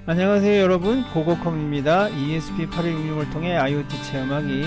안녕하세요 여러분, 고고컴입니다. ESP8266을 통해 IoT 체험하기.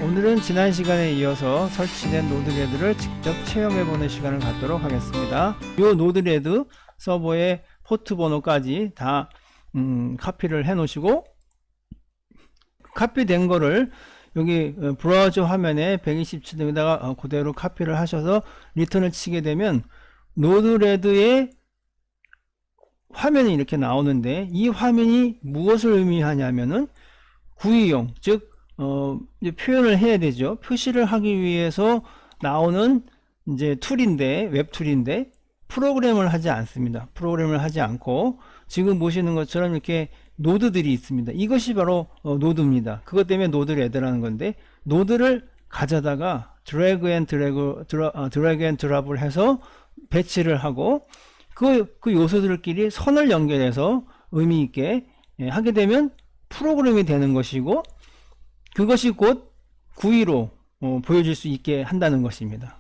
오늘은 지난 시간에 이어서 설치된 노드레드를 직접 체험해보는 시간을 갖도록 하겠습니다. 이 노드레드 서버의 포트 번호까지 다 카피를 해 놓으시고, 카피된 거를 여기 브라우저 화면에 127등에다가 그대로 카피를 하셔서 리턴을 치게 되면 노드레드의 화면이 이렇게 나오는데, 이 화면이 무엇을 의미하냐면은 구의용, 즉 이제 표현을 해야 되죠. 표시를 하기 위해서 나오는 이제 툴인데, 웹 툴인데 프로그램을 하지 않습니다. 프로그램을 하지 않고 지금 보시는 것처럼 이렇게 노드들이 있습니다. 이것이 바로 노드입니다. 그것 때문에 노드레드라는 건데, 노드를 가져다가 드래그 앤 드랍을 해서 배치를 하고 그 요소들끼리 선을 연결해서 의미 있게 하게 되면 프로그램이 되는 것이고, 그것이 곧 구의로 보여질 수 있게 한다는 것입니다.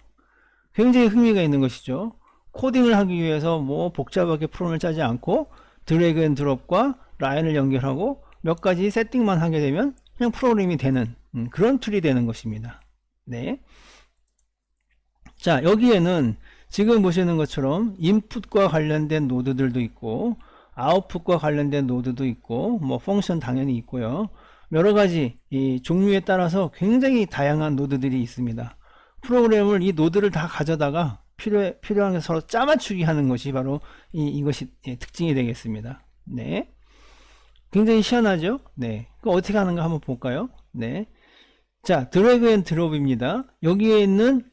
굉장히 흥미가 있는 것이죠. 코딩을 하기 위해서 뭐 복잡하게 프로그램을 짜지 않고 드래그 앤 드롭과 라인을 연결하고 몇 가지 세팅만 하게 되면 그냥 프로그램이 되는 그런 툴이 되는 것입니다. 네. 자, 여기에는 지금 보시는 것처럼 인풋과 관련된 노드들도 있고, 아웃풋과 관련된 노드도 있고, 뭐 펑션 당연히 있고요. 여러 가지 이 종류에 따라서 굉장히 다양한 노드들이 있습니다. 프로그램을 이 노드를 다 가져다가 필요한 게 서로 짜맞추기 하는 것이 바로 이것이 특징이 되겠습니다. 네. 굉장히 희한하죠? 네. 그 어떻게 하는가 한번 볼까요? 네. 자, 드래그 앤 드롭입니다. 여기에 있는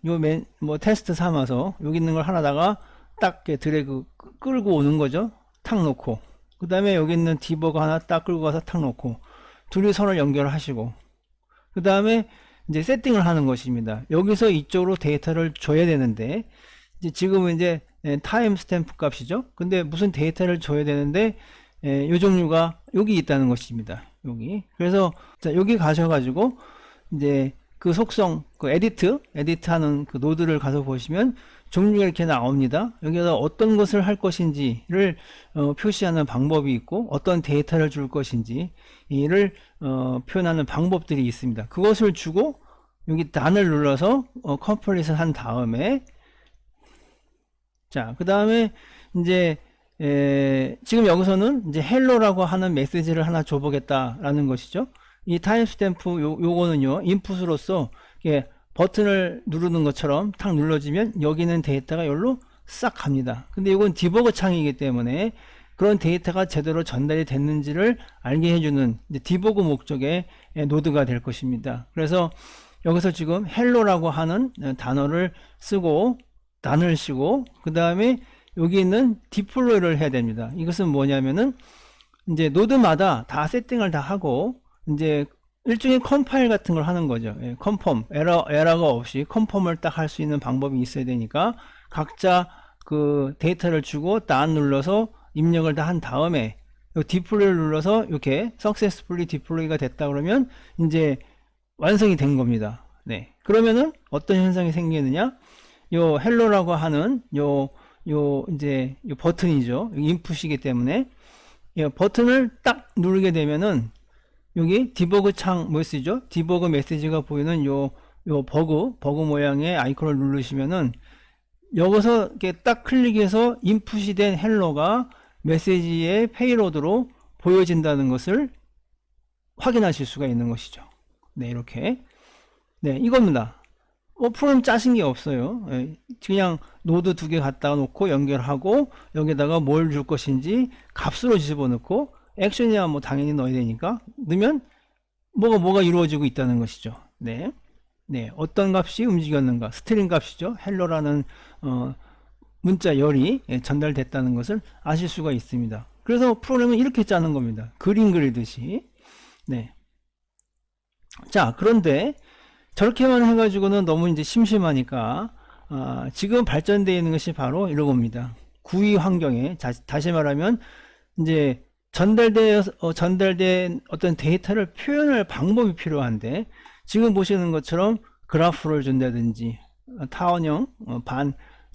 뭐 테스트 삼아서 여기 있는 걸 하나다가 딱 드래그 끌고 오는 거죠. 탁 놓고, 그 다음에 여기 있는 디버거 하나 딱 끌고 가서 탁 놓고, 둘이 선을 연결하시고, 그 다음에 이제 세팅을 하는 것입니다. 여기서 이쪽으로 데이터를 줘야 되는데, 이제 지금은 이제 타임 스탬프 값이죠. 근데 무슨 데이터를 줘야 되는데 이 종류가 여기 있다는 것입니다. 여기. 그래서 자, 여기 가셔가지고 이제 그 속성, 그 에디트 하는 그 노드를 가서 보시면 종류가 이렇게 나옵니다. 여기서 어떤 것을 할 것인지를 표시하는 방법이 있고, 어떤 데이터를 줄 것인지 이를 표현하는 방법들이 있습니다. 그것을 주고 여기 단을 눌러서 컴플릿을 한 다음에, 자, 그 다음에 이제 지금 여기서는 이제 헬로라고 하는 메시지를 하나 줘보겠다라는 것이죠. 이 타임스탬프 요거는요, 인풋으로서 버튼을 누르는 것처럼 탁 눌러지면 여기 있는 데이터가 여기로 싹 갑니다. 근데 이건 디버거 창이기 때문에 그런 데이터가 제대로 전달이 됐는지를 알게 해주는 디버거 목적의 노드가 될 것입니다. 그래서 여기서 지금 헬로라고 하는 단어를 쓰고 단을 쓰고, 그 다음에 여기 있는 디플로이를 해야 됩니다. 이것은 뭐냐면은 이제 노드마다 다 세팅을 다 하고 이제 일종의 컴파일 같은 걸 하는 거죠. 컨펌, 에러가 없이 컨펌을 딱 할 수 있는 방법이 있어야 되니까 각자 그 데이터를 주고 단 눌러서 입력을 다 한 다음에 디플로이를 눌러서 이렇게 successfully deploy가 됐다 그러면 이제 완성이 된 겁니다. 네. 그러면은 어떤 현상이 생기느냐? 요 헬로라고 하는 요 버튼이죠. 인풋이기 때문에 버튼을 딱 누르게 되면은 여기 디버그 창 메시지죠. 디버그 메시지가 보이는 요 버그 모양의 아이콘을 누르시면은 여기서 이렇게 딱 클릭해서 인풋이 된 헬로가 메시지의 페이로드로 보여진다는 것을 확인하실 수가 있는 것이죠. 네, 이렇게. 네, 이겁니다. 프로그램 짜신 게 없어요. 그냥 노드 두 개 갖다 놓고 연결하고 여기다가 뭘 줄 것인지 값으로 집어넣고, 액션이야 뭐 당연히 넣어야 되니까 넣으면 뭐가 이루어지고 있다는 것이죠. 네. 네, 어떤 값이 움직였는가, 스트링 값이죠. 헬로라는 문자 열이 전달됐다는 것을 아실 수가 있습니다. 그래서 프로그램은 이렇게 짜는 겁니다. 그림 그리듯이. 네. 자, 그런데 저렇게만 해가지고는 너무 이제 심심하니까 지금 발전되어 있는 것이 바로 이런 겁니다. 구의 환경에 다시 말하면 이제 전달된 어떤 데이터를 표현할 방법이 필요한데, 지금 보시는 것처럼 그래프를 준다든지 타원형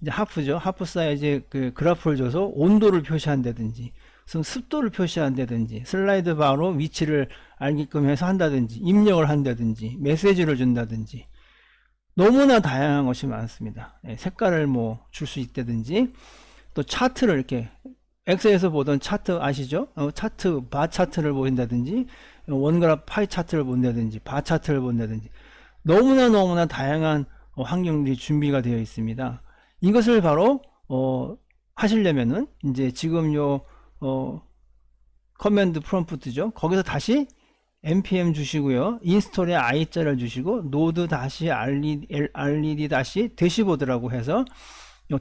이제 하프죠. 하프 사이즈의 그 그래프를 줘서 온도를 표시한다든지 그래서 습도를 표시한다든지 슬라이드 바로 위치를 알게끔 해서 한다든지 입력을 한다든지 메시지를 준다든지 너무나 다양한 것이 많습니다. 예, 색깔을 뭐 줄 수 있다든지 또 차트를 이렇게 엑셀에서 보던 차트 아시죠? 차트 바 차트를 보인다든지 원그래프 파이 차트를 본다든지 바 차트를 본다든지 너무나 다양한 환경들이 준비가 되어 있습니다. 이것을 바로 하시려면은 이제 지금 요 커맨드 프롬프트죠. 거기서 다시 npm 주시고요. 인스톨에 i자를 주시고 노드 다시 red 다시 대시보드라고 해서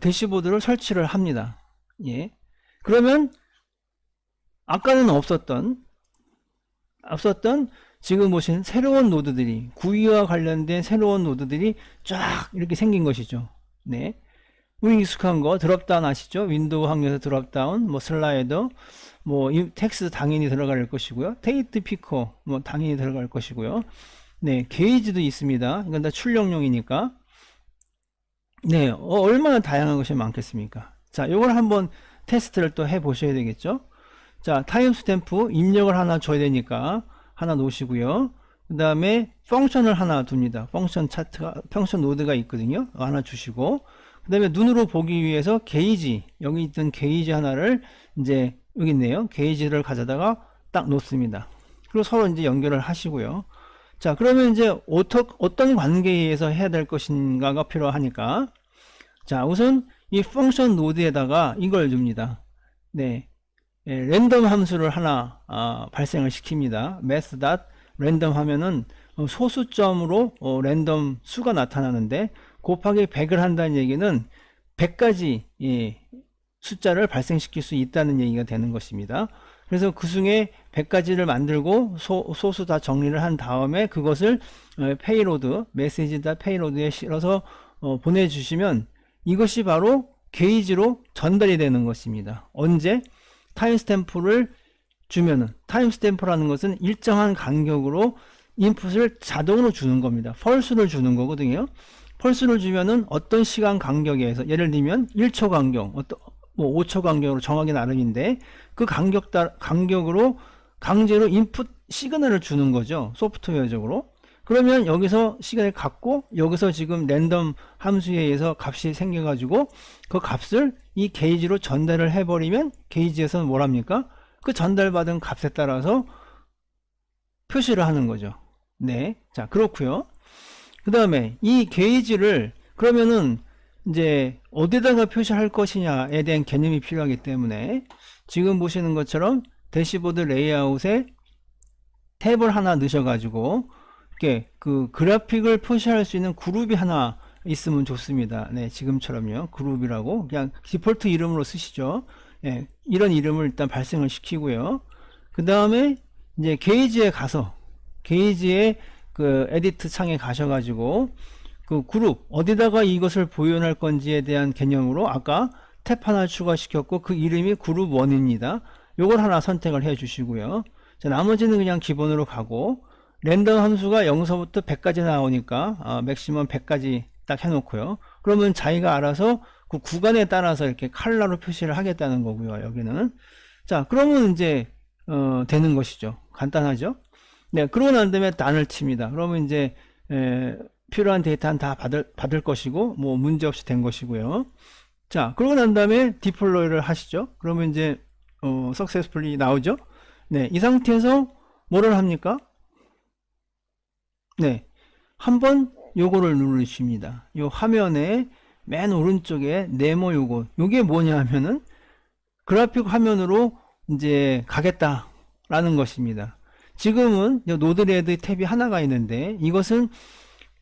대시보드를 설치를 합니다. 예. 그러면 아까는 없었던 지금 보신 새로운 노드들이 GUI와 관련된 새로운 노드들이 쫙 이렇게 생긴 것이죠. 네. 우리 익숙한 거 드롭다운 아시죠? 윈도우 항에서 드롭다운, 뭐 슬라이더, 뭐 텍스트 당연히 들어갈 것이고요. 테이트 피커 뭐 당연히 들어갈 것이고요. 네, 게이지도 있습니다. 이건 다 출력용이니까. 네, 얼마나 다양한 것이 많겠습니까? 자, 요걸 한번 테스트를 또 해 보셔야 되겠죠? 자, 타임 스탬프 입력을 하나 줘야 되니까 하나 놓으시고요. 그 다음에 펑션을 하나 둡니다. 펑션 차트가, 펑션 노드가 있거든요. 하나 주시고, 그 다음에 눈으로 보기 위해서 게이지, 여기 있던 게이지 하나를 이제 여기 있네요. 게이지를 가져다가 딱 놓습니다. 그리고 서로 이제 연결을 하시고요. 자, 그러면 이제 어떤 관계에 의해서 해야 될 것인가가 필요하니까, 자, 우선 이 펑션 노드에다가 이걸 줍니다. 네, 랜덤 함수를 하나 발생을 시킵니다. math.random 하면은 소수점으로 랜덤 수가 나타나는데 곱하기 100을 한다는 얘기는 100가지 숫자를 발생시킬 수 있다는 얘기가 되는 것입니다. 그래서 그 중에 100가지를 만들고 소수 다 정리를 한 다음에 그것을 페이로드, 메시지다 페이로드에 실어서 보내주시면 이것이 바로 게이지로 전달이 되는 것입니다. 언제? 타임스탬프를 주면은, 타임스탬프라는 것은 일정한 간격으로 인풋을 자동으로 주는 겁니다. 펄스를 주는 거거든요. 펄스를 주면은 어떤 시간 간격에서, 예를 들면 1초 간격, 뭐 5초 간격으로 정하기 나름인데 그 간격으로 강제로 인풋 시그널을 주는 거죠. 소프트웨어적으로. 그러면 여기서 시간을 갖고 여기서 지금 랜덤 함수에 의해서 값이 생겨가지고 그 값을 이 게이지로 전달을 해버리면 게이지에서는 뭐랍니까? 그 전달받은 값에 따라서 표시를 하는 거죠. 네. 자, 그렇고요. 그 다음에 이 게이지를 그러면은 이제 어디다가 표시할 것이냐에 대한 개념이 필요하기 때문에 지금 보시는 것처럼 대시보드 레이아웃에 탭을 하나 넣으셔가지고 이렇게 그 그래픽을 표시할 수 있는 그룹이 하나 있으면 좋습니다. 네, 지금처럼요. 그룹이라고 그냥 디폴트 이름으로 쓰시죠. 네, 이런 이름을 일단 발생을 시키고요. 그 다음에 이제 게이지에 가서 게이지의 그 에디트 창에 가셔가지고 그 그룹 어디다가 이것을 보존할 건지에 대한 개념으로 아까 탭 하나 추가시켰고 그 이름이 그룹 1입니다. 요걸 하나 선택을 해 주시고요. 자, 나머지는 그냥 기본으로 가고 랜덤 함수가 0서부터 100까지 나오니까 맥시멈 100까지 딱 해놓고요. 그러면 자기가 알아서 그 구간에 따라서 이렇게 컬러로 표시를 하겠다는 거고요. 여기는 자, 그러면 이제 되는 것이죠. 간단하죠. 네, 그러고 난 다음에 단을 칩니다. 그러면 이제 필요한 데이터는 다 받을 것이고 뭐 문제 없이 된 것이고요. 자, 그러고 난 다음에 디플로이를 하시죠. 그러면 이제 successfully 나오죠. 네, 이 상태에서 뭐를 합니까? 네, 한번 요거를 누르십니다. 요 화면에 맨 오른쪽에 네모 요게 뭐냐 하면은 그래픽 화면으로 이제 가겠다라는 것입니다. 지금은 노드레드 탭이 하나가 있는데 이것은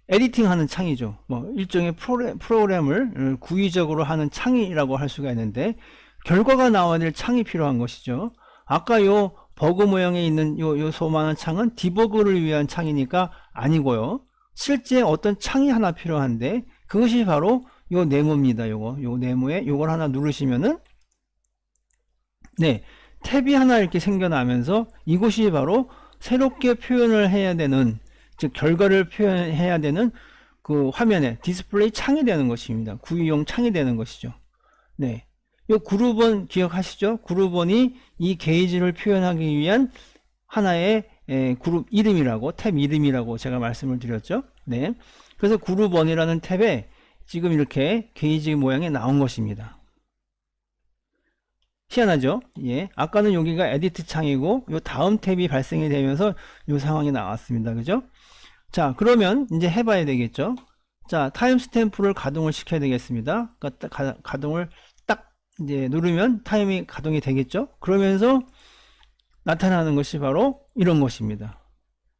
에디팅 하는 창이죠. 뭐 일종의 프로그램을 구의적으로 하는 창이라고 할 수가 있는데 결과가 나와야 될 창이 필요한 것이죠. 아까 요 버그 모양에 있는 요 소만한 창은 디버그를 위한 창이니까 아니고요. 실제 어떤 창이 하나 필요한데 그것이 바로 요 네모입니다. 요 네모에 요걸 하나 누르시면은 네, 탭이 하나 이렇게 생겨나면서 이것이 바로 새롭게 표현을 해야 되는, 즉 결과를 표현해야 되는 그 화면에 디스플레이 창이 되는 것입니다. 구의용 창이 되는 것이죠. 네, 요 그룹원 기억하시죠? 그룹원이 이 게이지를 표현하기 위한 하나의 그룹 이름이라고, 탭 이름이라고 제가 말씀을 드렸죠. 네. 그래서 그룹원이라는 탭에 지금 이렇게 게이지 모양이 나온 것입니다. 희한하죠? 예. 아까는 여기가 에디트 창이고, 요 다음 탭이 발생이 되면서 요 상황이 나왔습니다. 그죠? 자, 그러면 이제 해봐야 되겠죠? 자, 타임스탬프를 가동을 시켜야 되겠습니다. 그러니까 가동을 딱 이제 누르면 타임이 가동이 되겠죠? 그러면서 나타나는 것이 바로 이런 것입니다.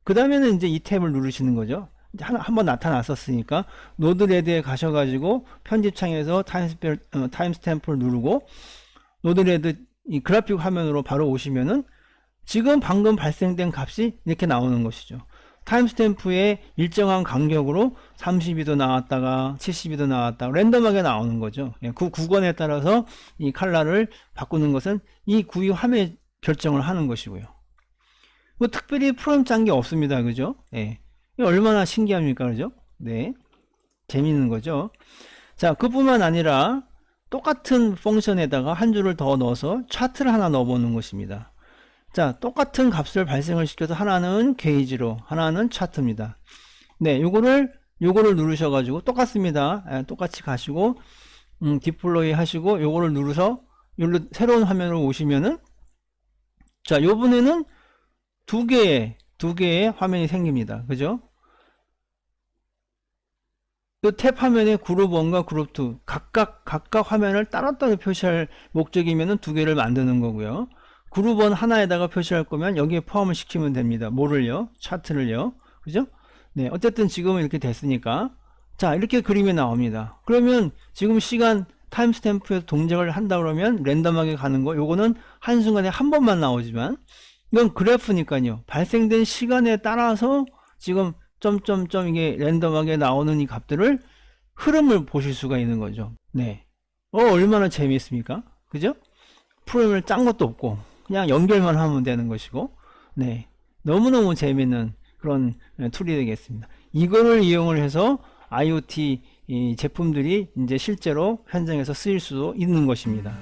그 다음에는 이제 이 탭을 누르시는 거죠. 이제 한번 나타났었으니까 노드레드에 가셔가지고 편집창에서 타임스탬프를 누르고 노드레드 이 그래픽 화면으로 바로 오시면은 지금 방금 발생된 값이 이렇게 나오는 것이죠. 타임스탬프에 일정한 간격으로 32도 나왔다가 72도 나왔다가 랜덤하게 나오는 거죠. 그 구간에 따라서 이 컬러를 바꾸는 것은 이 구이 화면에 결정을 하는 것이고요. 뭐 특별히 프로그램 짠 게 없습니다. 그죠? 예. 얼마나 신기합니까? 그죠? 네. 재밌는 거죠. 자, 그뿐만 아니라 똑같은 펑션에다가 한 줄을 더 넣어서 차트를 하나 넣어보는 것입니다. 자, 똑같은 값을 발생을 시켜서 하나는 게이지로, 하나는 차트입니다. 네, 요거를 누르셔가지고 똑같습니다. 똑같이 가시고, 디플로이 하시고, 요거를 누르서, 여기로 새로운 화면으로 오시면은, 자, 요번에는 두 개의 화면이 생깁니다. 그죠? 이 탭 화면에 그룹 1과 그룹 2 각각 화면을 따로따로 표시할 목적이면은 두 개를 만드는 거고요. 그룹 1 하나에다가 표시할 거면 여기에 포함을 시키면 됩니다. 뭐를요? 차트를요. 그죠? 네, 어쨌든 지금은 이렇게 됐으니까 자, 이렇게 그림이 나옵니다. 그러면 지금 시간 타임스탬프에서 동작을 한다 그러면 랜덤하게 가는 거 요거는 한순간에 한 번만 나오지만 이건 그래프니까요. 발생된 시간에 따라서 지금 점점점 이게 랜덤하게 나오는 이 값들을 흐름을 보실 수가 있는 거죠. 네. 얼마나 재미있습니까? 그죠? 프로그램을 짠 것도 없고 그냥 연결만 하면 되는 것이고 네. 너무너무 재미있는 그런 툴이 되겠습니다. 이거를 이용을 해서 IoT 제품들이 이제 실제로 현장에서 쓰일 수도 있는 것입니다.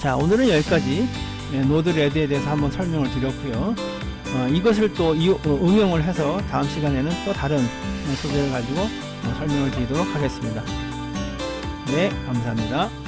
자, 오늘은 여기까지 노드레드에 대해서 한번 설명을 드렸고요. 이것을 또 응용을 해서 다음 시간에는 또 다른 소재를 가지고 설명을 드리도록 하겠습니다. 네, 감사합니다.